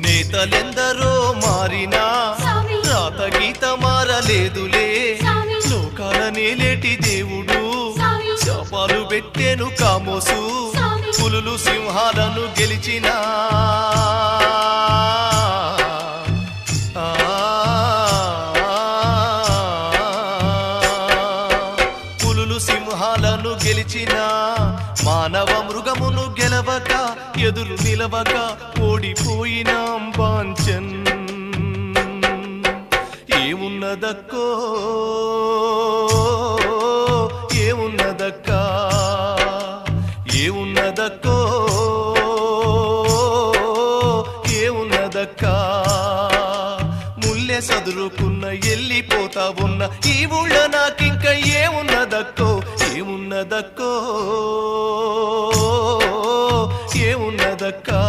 నేతలెందరో మారినా రాత గీత మారలేదులే లోకాల నేలేటి దేవుడు శాపాలు పెట్టెను కామోసు పులులు సింహాలను గెలిచినా పులులు సింహాలను గెలిచినా మానవ మృగమును గెలవక ఎదురు నిలవక ఓడిపోయినాం బాంచన్ ఏమున్నదక్కో ఏమున్నదక్కా ఏమున్నదక్కో ఏమున్నదక్కా ముల్లె సదురుకున్న ఎల్లిపోతా ఉన్న ఈ ఊళ్ళో నాకింక ఏమున్నదక్కో ఏమున్నదక్కో ఏమున్నదక్కా